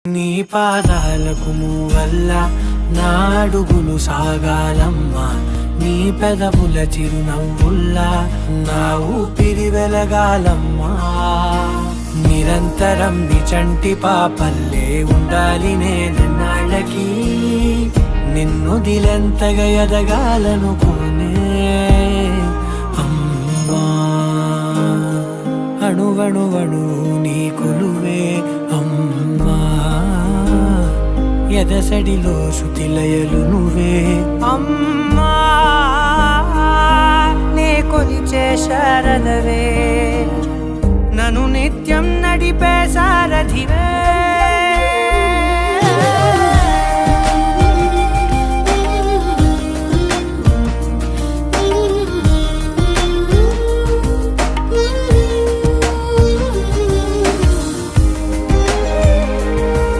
నీ పాదాలకు మూవల్ల నా అడుగులు సాగాలమ్మా, నీ పెదవుల చిరునవ్వుల్లా నా ఊపిరి వెలగాలమ్మా. నిరంతరం నీ చంటి పాపల్లే ఉండాలి నేనన్నాళ్ళకి, నిన్ను దిలెంతగా ఎదగాలనుకోనే అమ్మా. అణువణువణు నీ కొలువే అమ్మా, ఎదసడిలో శృతిలయలు నువ్వే అమ్మా. నే కొలిచే శారదవే, నన్ను నిత్యం నడిపే సారథివే.